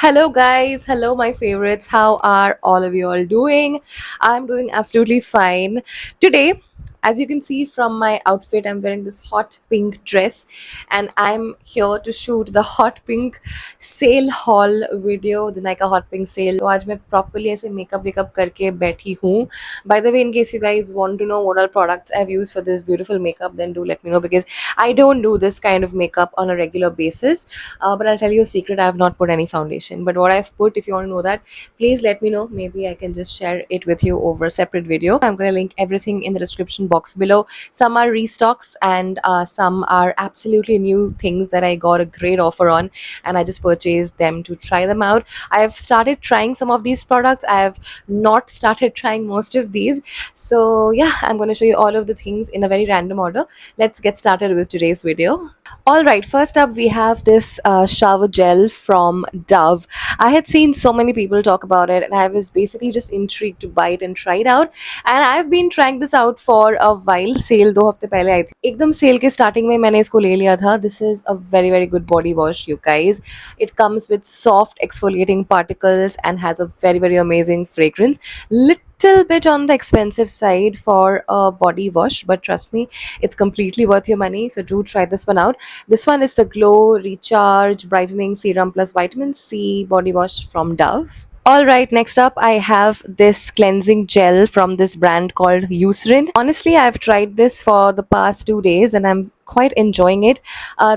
Hello, guys. Hello, my favorites. How are all of you all doing? I'm doing absolutely fine. Today, as you can see from my outfit, I'm wearing this hot pink dress and I'm here to shoot the hot pink sale haul video, the Nika hot pink sale. So, आज मैं properly ऐसे makeup wake up करके बैठी हूँ. By the way, in case you guys want to know what all products I've used for this beautiful makeup, then do let me know because I don't do this kind of makeup on a regular basis. But I'll tell you a secret, I have not put any foundation. But what I've put, if you want to know that, please let me know. Maybe I can just share it with you over a separate video. I'm going to link everything in the description box below. Some are restocks and some are absolutely new things that I got a great offer on and I just purchased them to try them out. I have started trying some of these products. I have not started trying most of these. So yeah, I'm going to show you all of the things in a very random order. Let's get started with today's video. All right, first up, we have this shower gel from Dove. I had seen so many people talk about it, and I was basically just intrigued to buy it and try it out. And I've been trying this out for a while. Sale 2 हफ्ते पहले आई थी. एकदम cell के starting में मैंने इसको ले लिया था. This is a very very good body wash, you guys. It comes with soft exfoliating particles and has a very very amazing fragrance. Little bit on the expensive side for a body wash, but trust me, it's completely worth your money. So do try this one out. This one is the Glow Recharge Brightening Serum plus Vitamin C body wash from Dove. All right, next up, I have this cleansing gel from this brand called Eucerin. Honestly, I've tried this for the past 2 days and I'm quite enjoying it.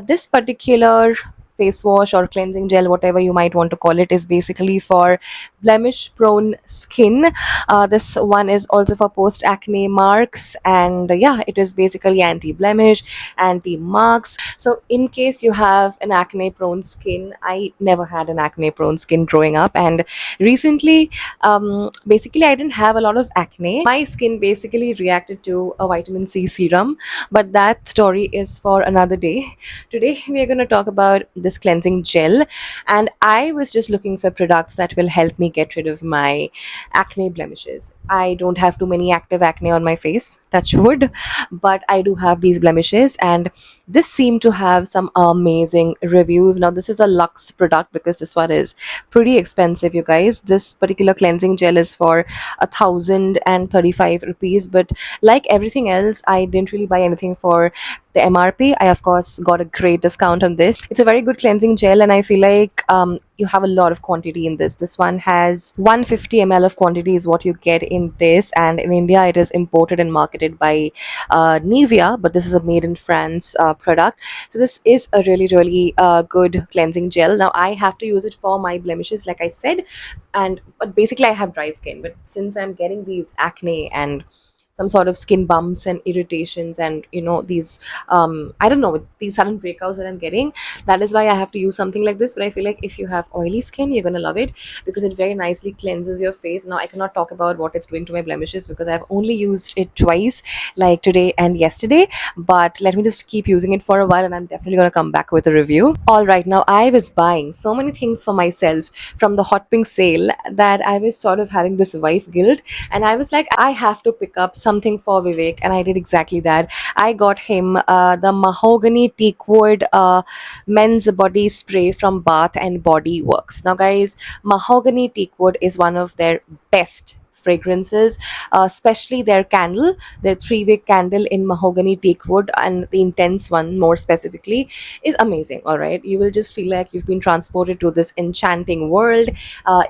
This particular face wash or cleansing gel, whatever you might want to call it, is basically for blemish prone skin. This one is also for post acne marks, and yeah, it is basically anti blemish, anti marks. So, in case you have an acne prone skin, I never had an acne prone skin growing up, and recently, basically, I didn't have a lot of acne. My skin basically reacted to a vitamin C serum, but that story is for another day. Today, we are going to talk about this cleansing gel, and I was just looking for products that will help me get rid of my acne blemishes. I don't have too many active acne on my face, touch wood, but I do have these blemishes, and this seemed to have some amazing reviews. Now, this is a luxe product because this one is pretty expensive, you guys. This particular cleansing gel is for 1,035 rupees, but like everything else, I didn't really buy anything for the MRP. I, of course, got a great discount on this. It's a very good cleansing gel, and I feel like you have a lot of quantity in this. This one has 150 ml of quantity, is what you get in this, and in India, it is imported and marketed by Nivea, but this is a made in France product. So, this is a really, really good cleansing gel. Now, I have to use it for my blemishes, like I said, and but basically, I have dry skin, but since I'm getting these acne and some sort of skin bumps and irritations and these I don't know, these sudden breakouts that I'm getting, that is why I have to use something like this. But I feel like if you have oily skin, you're gonna love it because it very nicely cleanses your face. Now, I cannot talk about what it's doing to my blemishes because I've only used it twice, like today and yesterday, but let me just keep using it for a while and I'm definitely gonna come back with a review. All right, now I was buying so many things for myself from the hot pink sale that I was sort of having this wife guilt, and I was like, I have to pick up something for Vivek, and I did exactly that. I got him the Mahogany Teakwood men's body spray from Bath and Body Works. Now, guys, Mahogany Teakwood is one of their best fragrances, especially their candle, their 3-wick candle in mahogany teakwood, and the intense one more specifically is amazing. All right, you will just feel like you've been transported to this enchanting world,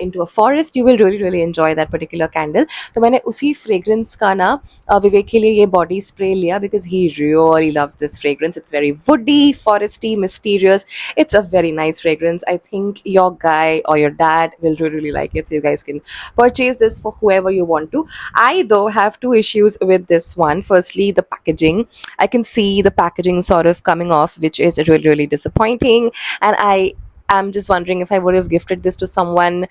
into a forest. You will really really enjoy that particular candle. तो मैंने उसी fragrance का ना विवेक के लिए ये body spray लिया because he really loves this fragrance. It's very woody, foresty, mysterious. It's a very nice fragrance. I think your guy or your dad will really really like it. So you guys can purchase this for whoever you want to. I though have two issues with this one. Firstly, the packaging. I can see the packaging sort of coming off, which is really really disappointing, and I am just wondering if I would have gifted this to someone,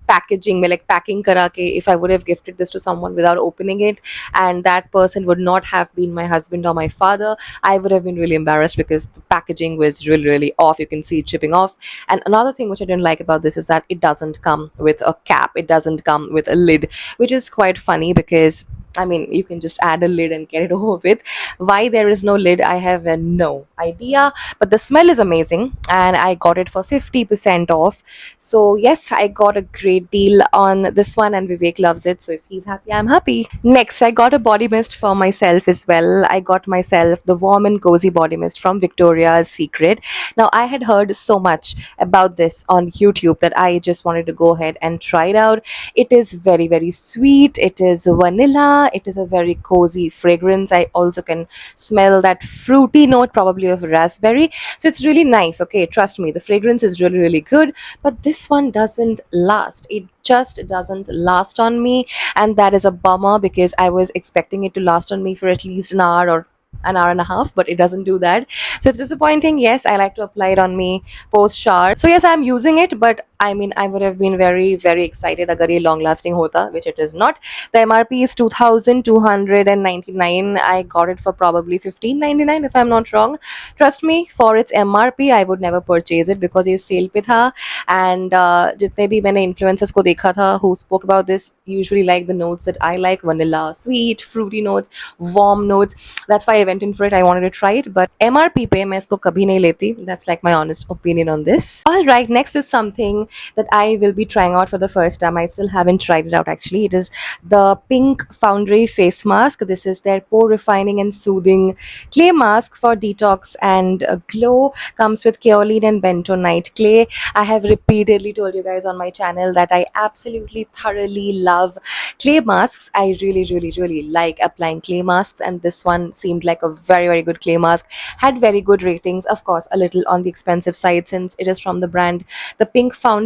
packaging में like packing करा के, if I would have gifted this to someone without opening it and that person would not have been my husband or my father, I would have been really embarrassed because the packaging was really really off. You can see it chipping off. And another thing which I didn't like about this is that it doesn't come with a cap, it doesn't come with a lid, which is quite funny because I mean, you can just add a lid and get it over with. Why there is no lid, I have no idea. But the smell is amazing, and I got it for 50% off. So yes, I got a great deal on this one, and Vivek loves it. So if he's happy, I'm happy. Next, I got a body mist for myself as well. I got myself the warm and cozy body mist from Victoria's Secret. Now, I had heard so much about this on YouTube that I just wanted to go ahead and try it out. It is very, very sweet. It is vanilla. It is a very cozy fragrance. I also can smell that fruity note, probably of raspberry. So it's really nice. Okay, trust me, the fragrance is really, really good. But this one doesn't last. It just doesn't last on me. And that is a bummer because I was expecting it to last on me for at least an hour or an hour and a half, but it doesn't do that. So it's disappointing. Yes, I like to apply it on me post shower. So yes, I'm using it, but I mean, I would have been very, very excited agar ye long lasting hota, which it is not. The MRP is 2,299. I got it for probably 15.99 if I'm not wrong. Trust me, for its MRP, I would never purchase it because ये sale पे था. And जितने भी मैंने influencers को देखा था who spoke about this usually like the notes that I like: vanilla, sweet, fruity notes, warm notes. That's why I went in for it. I wanted to try it, but MRP पे मैं इसको कभी नहीं लेती. That's like my honest opinion on this. All right, next is something that I will be trying out for the first time. I still haven't tried it out actually. It is the Pink Foundry face mask. This is their pore refining and soothing clay mask for detox and glow. Comes with kaolin and bentonite clay. I have repeatedly told you guys on my channel that I absolutely thoroughly love clay masks. I really, really, really like applying clay masks, and this one seemed like a very, very good clay mask. Had very good ratings, of course, a little on the expensive side since it is from the brand The Pink Foundry,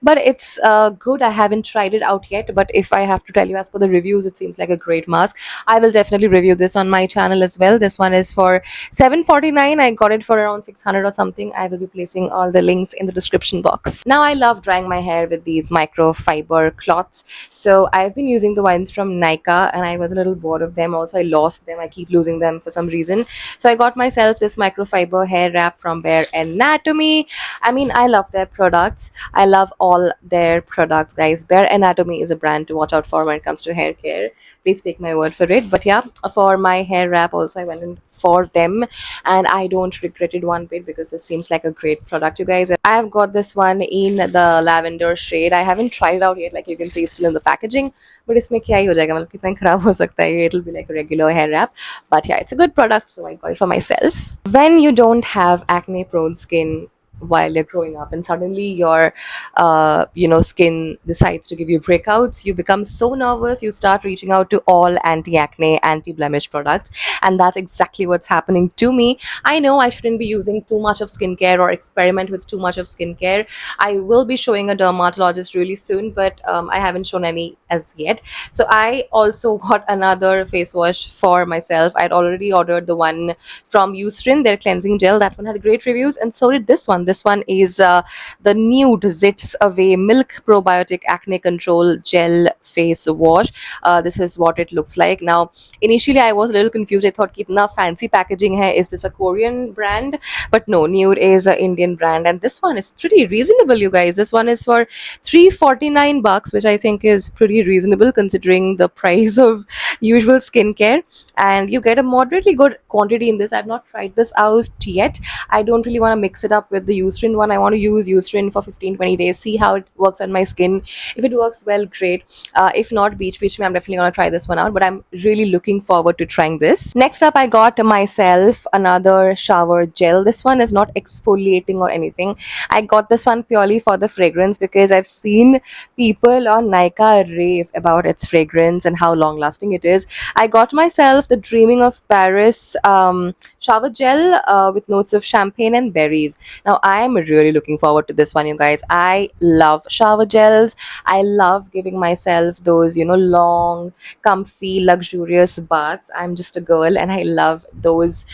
but it's good. I haven't tried it out yet, but if I have to tell you, as per the reviews, it seems like a great mask. I will definitely review this on my channel as well. This one is for 749. I got it for around 600 or something. I will be placing all the links in the description box. Now, I love drying my hair with these microfiber cloths. So I've been using the ones from Nykaa, and I was a little bored of them. Also, I lost them. I keep losing them for some reason. So I got myself this microfiber hair wrap from Bare Anatomy. I mean, I love their products. I love all their products, guys. Bare Anatomy is a brand to watch out for when it comes to hair care. Please take my word for it. But yeah, for my hair wrap also, I went in for them, and I don't regret it one bit because this seems like a great product, you guys. I have got this one in the lavender shade. I haven't tried it out yet. Like you can see, it's still in the packaging. But इसमें क्या ही हो जाएगा, मतलब कितना खराब हो सकता है ये. It'll be like a regular hair wrap. But yeah, it's a good product, so I got it for myself. When you don't have acne prone skin while you're growing up and suddenly your skin decides to give you breakouts, you become so nervous, you start reaching out to all anti-acne, anti-blemish products, and that's exactly what's happening to me. I know I shouldn't be using too much of skincare or experiment with too much of skincare. I will be showing a dermatologist really soon, but I haven't shown any as yet. So I also got another face wash for myself. I'd already ordered the one from Eucerin, their cleansing gel. That one had great reviews, and so did this one. This one is the Nude Zits Away Milk Probiotic Acne Control Gel Face Wash. This is what it looks like. Now, initially I was a little confused. I thought, kitna fancy packaging hai. Is this a Korean brand? But no, Nude is an Indian brand, and this one is pretty reasonable, you guys. This one is for $349, which I think is pretty reasonable considering the price of usual skincare. And you get a moderately good quantity in this. I've not tried this out yet. I don't really want to mix it up with the Eucerin one. I want to use Eucerin for 15-20 days, see how it works on my skin. If it works well, great. If not, beach me, I'm definitely going to try this one out, but I'm really looking forward to trying this. Next up, I got myself another shower gel. This one is not exfoliating or anything. I got this one purely for the fragrance because I've seen people on Nykaa rave about its fragrance and how long lasting it is. I got myself the Dreaming of Paris shower gel with notes of champagne and berries. Now, I am really looking forward to this one, you guys. I love shower gels. I love giving myself those, long, comfy, luxurious baths. I'm just a girl and I love those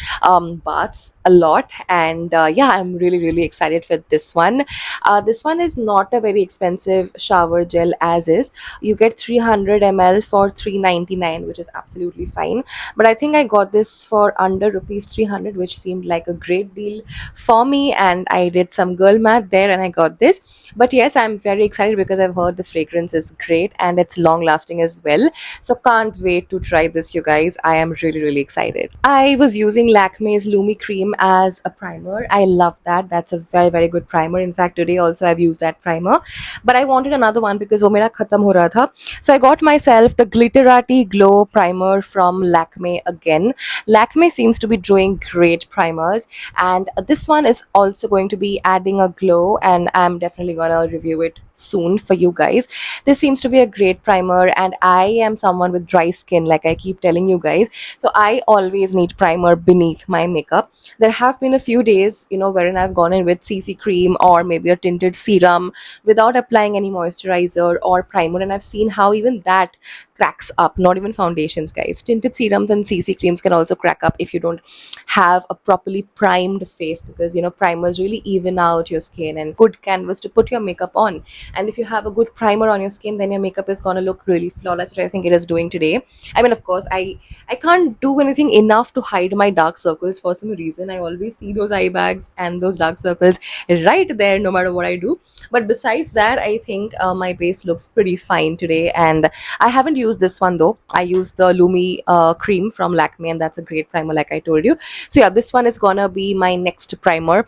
baths. a lot. And yeah, I'm really excited for this one. This one is not a very expensive shower gel as is. You get 300 ml for 399, which is absolutely fine. But I think I got this for under rupees 300, which seemed like a great deal for me, and I did some girl math there and I got this. But yes, I'm very excited because I've heard the fragrance is great and it's long lasting as well. So can't wait to try this, you guys. I am really excited. I was using Lakme's Lumi cream as a primer. I love that. That's a very good primer. In fact, today also I've used that primer. But I wanted another one because wo mera khatam ho raha tha. So I got myself the Glitterati Glow primer from Lakme again. Lakme seems to be doing great primers, and this one is also going to be adding a glow, and I'm definitely gonna review it soon for you guys. This seems to be a great primer, and I am someone with dry skin, like I keep telling you guys. So I always need primer beneath my makeup. There have been a few days, wherein I've gone in with CC cream or maybe a tinted serum without applying any moisturizer or primer, and I've seen how even that cracks up. Not even foundations, guys. Tinted serums and CC creams can also crack up if you don't have a properly primed face, because primers really even out your skin and good canvas to put your makeup on. And if you have a good primer on your skin, then your makeup is gonna look really flawless, which I think it is doing today. I mean, of course, I can't do anything enough to hide my dark circles for some reason. I always see those eye bags and those dark circles right there no matter what I do. But besides that, I think my base looks pretty fine today. And I haven't used this one though. I used the Lumi cream from Lakme, and that's a great primer, like I told you. So yeah, this one is gonna be my next primer,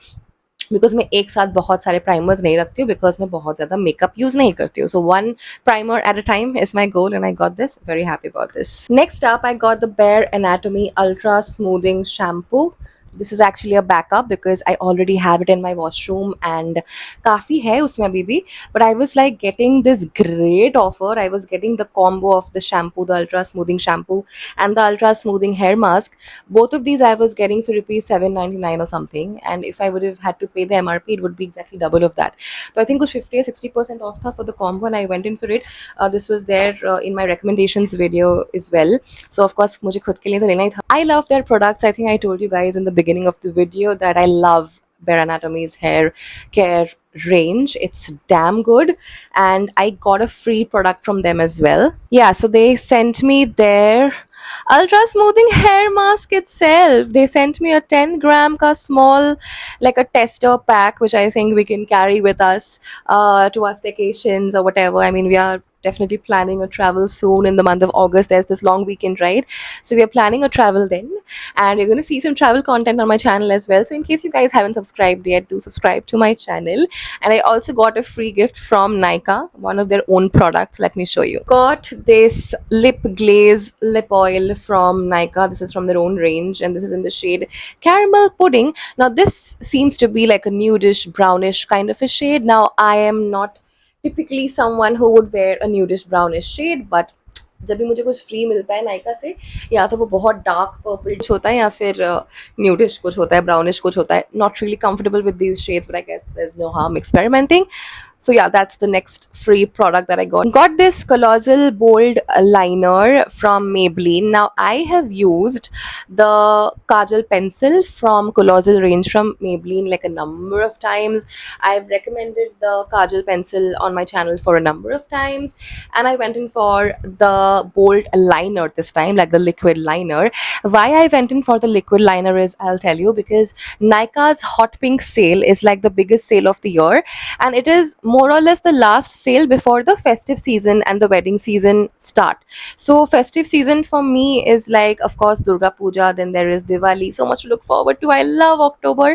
because मैं एक साथ बहुत सारे primers नहीं रखती हूँ, because मैं बहुत ज़्यादा मेकअप यूज़ नहीं करती हूँ. So one primer at a time is my goal, and I got this. Very happy about this. Next up, I got the Bare Anatomy Ultra Smoothing Shampoo. This is actually a backup because I already have it in my washroom and काफ़ी है उसमें अभी भी. But I was like getting this great offer. I was getting the combo of the shampoo, the ultra smoothing shampoo and the ultra smoothing hair mask. Both of these I was getting for rupees 799 or something, and if I would have had to pay the MRP, it would be exactly double of that. So I think it was 50 or 60% off tha for the combo, and I went in for it. This was there in my recommendations video as well. So of course मुझे खुद के लिए तो लेना ही था. I love their products. I think I told you guys in the beginning of the video that I love Bare Anatomy's hair care range. It's damn good, and I got a free product from them as well. Yeah, so they sent me their ultra smoothing hair mask itself. They sent me a 10-gram ka small, like a tester pack, which I think we can carry with us to our staycations or whatever. I mean, we are definitely planning a travel soon in the month of August. There's this long weekend, right? So we are planning a travel then, and you're going to see some travel content on my channel as well. So in case you guys haven't subscribed yet, do subscribe to my channel. And I also got a free gift from Nykaa, one of their own products. Let me show you. Got this lip glaze lip oil from Nykaa. This is from their own range, and this is in the shade Caramel Pudding. Now this seems to be like a nudish brownish kind of a shade. Now I am not typically someone who would wear a nudish brownish shade, but जब भी मुझे कुछ free मिलता है नायका से, या तो वो बहुत डार्क पर्पल होता है या फिर न्यूडिश कुछ होता है, ब्राउनिश कुछ होता है. Not really comfortable with these shades, but I guess there is no harm experimenting. So yeah, that's the next free product that I got. Got this Colossal Bold liner from Maybelline. Now I have used the Kajal pencil from Colossal range from Maybelline like a number of times. I've recommended the Kajal pencil on my channel for a number of times, and I went in for the Bold liner this time, like the liquid liner. Why I went in for the liquid liner is, I'll tell you, because Nykaa's Hot Pink sale is like the biggest sale of the year, and it is more or less the last sale before the festive season and the wedding season start. So festive season for me is like, of course, Durga Puja, then there is Diwali. So much to look forward to. I love October.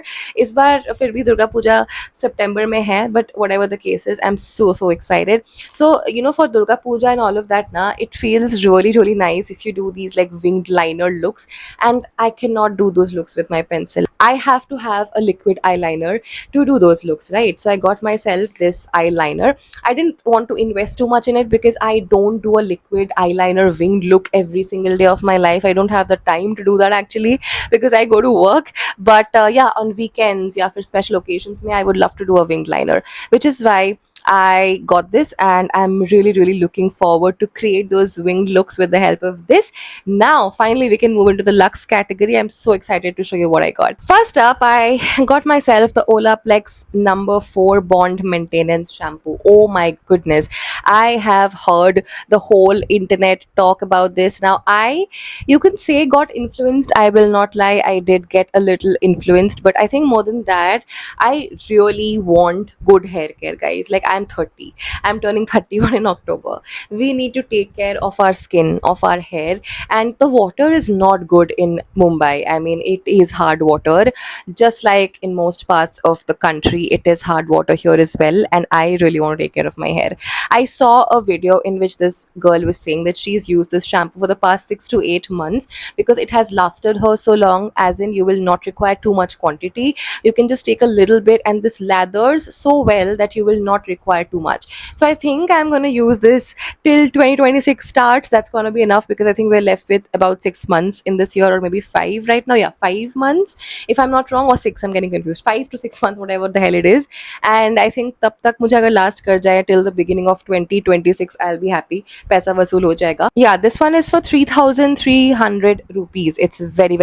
इस बार फिर भी Durga Puja September में है, but whatever the case is, I'm so excited. So for Durga Puja and all of that, na, it feels really nice if you do these like winged liner looks, and I cannot do those looks with my pencil. I have to have a liquid eyeliner to do those looks, right? So I got myself this eyeliner. I didn't want to invest too much in it because I don't do a liquid eyeliner winged look every single day of my life. I don't have the time to do that actually, because I go to work. But yeah, on weekends, yeah, for special occasions, I would love to do a winged liner, which is why I got this, and I'm really looking forward to create those winged looks with the help of this. Now finally we can move into the Lux category. I'm so excited to show you what I got. First up, I got myself the Olaplex number 4 bond maintenance shampoo. Oh my goodness, I have heard the whole internet talk about this. Now I, you can say, got influenced. I will not lie, I did get a little influenced, but I think more than that, I really want good hair care, guys. Like, I'm 30, I'm turning 31 in October. We need to take care of our skin, of our hair, and the water is not good in Mumbai. I mean, it is hard water, just like in most parts of the country. It is hard water here as well, and I really want to take care of my hair. I saw a video in which this girl was saying that she's used this shampoo for the past 6 to 8 months because it has lasted her so long, as in you will not require too much quantity. You can just take a little bit, and this lathers so well that you will not require too much. So I think I'm going to use this till 2026 starts. That's going to be enough, because I think we're left with about 6 months in this year, or maybe 5 right now. Yeah, 5 months if I'm not wrong, or 6, I'm getting confused. 5 to 6 months, whatever the hell it is. And I think तब तक मुझे अगर last कर जाए till the beginning of 2026, I'll be happy. पैसा वसूल हो जाएगा. Yeah, this one is for 3,300 rupees. It's very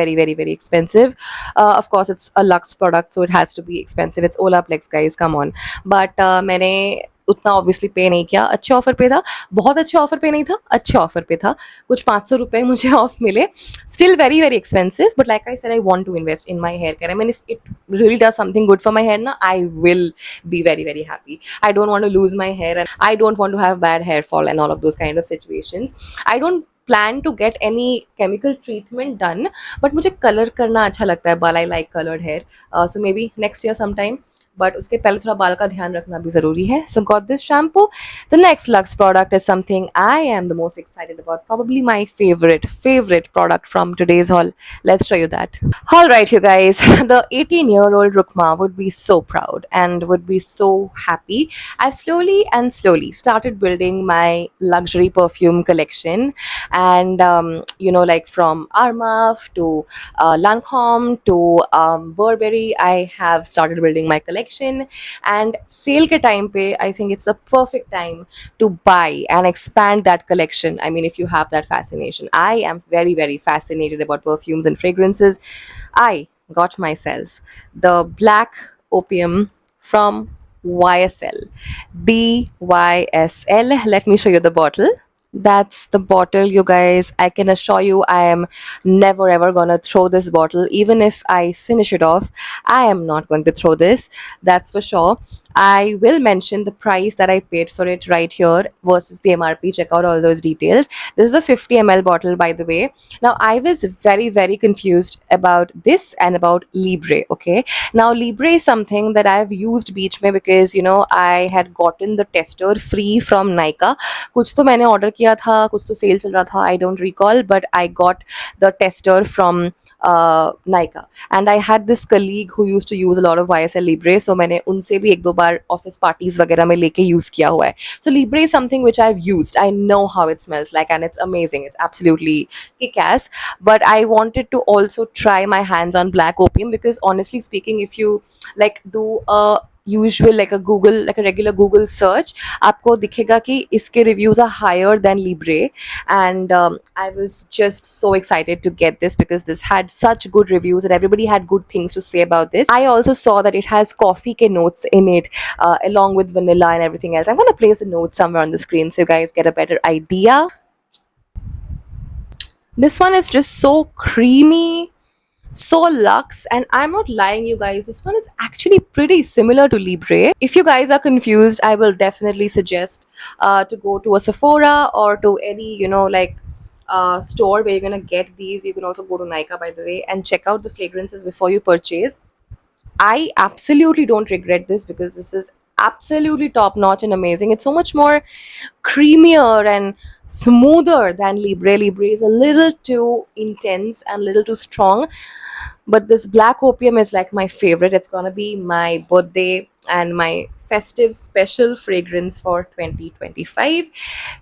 expensive. Of course, it's a Lux product, so it has to be expensive. It's Olaplex, guys, come on. But मैंने उतना obviously पे नहीं किया. अच्छे ऑफर पे था, बहुत अच्छे ऑफर पे नहीं था, अच्छे ऑफर पे था. कुछ 500 रुपए मुझे ऑफ मिले. Still very expensive, but like I said, I want to invest in my hair care. I mean, if it really does something good for my hair, na, I will be very happy. I don't want to lose my hair, and I don't want to have bad hair fall and all of those kind of situations. I don't plan to get any chemical treatment done, but मुझे color करना अच्छा लगता है. But I like colored hair, so maybe next year sometime. But उसके पहले थोड़ा बाल का ध्यान रखना भी ज़रूरी है. So got this shampoo. The next Lux product is something I am the most excited about. Probably my favorite product from today's haul. Let's show you that. All right, you guys. The 18-year-old Rukma would be so proud and would be so happy. I've slowly started building my luxury perfume collection, and like from Armaf to Lancome to Burberry, I have started building my collection. And sale ke time pe, I think it's the perfect time to buy and expand that collection. I mean, if you have that fascination. I am very fascinated about perfumes and fragrances. I got myself the Black Opium from YSL. BYSL. Let me show you the bottle. That's the bottle, you guys. I can assure you, I am never ever gonna throw this bottle. Even if I finish it off, I am not going to throw this. That's for sure. I will mention the price that I paid for it right here versus the MRP. Check out all those details. This is a 50 ml bottle, by the way. Now, I was very confused about this and about Libre. Okay. Now, Libre is something that I've used beach mein because, I had gotten the tester free from Nykaa. कुछ तो मैंने order किया था, कुछ तो cell चल रहा था, I don't recall, but I got the tester from Nykaa. And I had this colleague who used to use a lot of YSL Libre, so मैंने उनसे भी एक दो बार ऑफिस पार्टीज वगैरह में लेके यूज किया हुआ है. So Libre is something which I've used. I know how it smells like, and it's amazing. It's absolutely kick-ass. But I wanted to also try my hands on Black Opium because, honestly speaking, if you like do a usual like a regular Google search, आपको दिखेगा कि इसके reviews are higher than Libre. And I was just so excited to get this because this had such good reviews and everybody had good things to say about this. I also saw that it has coffee ke notes in it, along with vanilla and everything else. I'm going to place a note somewhere on the screen so you guys get a better idea. This one is just so creamy, so luxe, and I'm not lying, you guys, this one is actually pretty similar to Libre. If you guys are confused, I will definitely suggest to go to a Sephora or to any store where you're gonna get these. You can also go to Nykaa, by the way, and check out the fragrances before you purchase. I absolutely don't regret this because this is absolutely top notch and amazing. It's so much more creamier and smoother than Libre. Libre is a little too intense and a little too strong, but this Black Opium is like my favorite. It's gonna be my birthday and my festive special fragrance for 2025.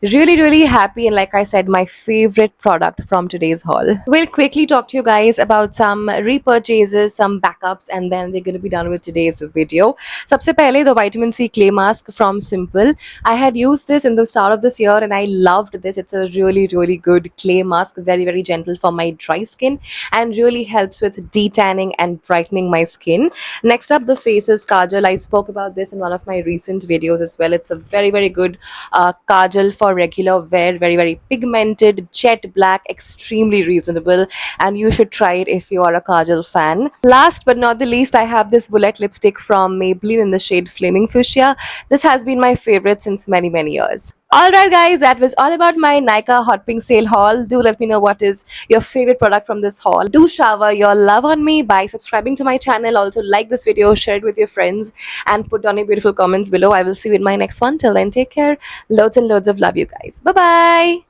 Really happy, and like I said, my favorite product from today's haul. We'll quickly talk to you guys about some repurchases, some backups, and then we're going to be done with today's video. सबसे पहले the vitamin C clay mask from Simple. I had used this in the start of this year and I loved this. It's a really good clay mask, very gentle for my dry skin and really helps with detanning and brightening my skin. Next up, the Faces Kajal. I spoke about this in one of my recent videos as well. It's a very good kajal for regular wear, very pigmented, jet black, extremely reasonable, and you should try it if you are a kajal fan. Last but not the least, I have this bullet lipstick from Maybelline in the shade Flaming Fuchsia. This has been my favorite since many years. Alright guys, that was all about my Nykaa Hot Pink sale haul. Do let me know what is your favorite product from this haul. Do shower your love on me by subscribing to my channel. Also like this video, share it with your friends, and put down your beautiful comments below. I will see you in my next one. Till then, take care. Loads and loads of love, you guys. Bye bye.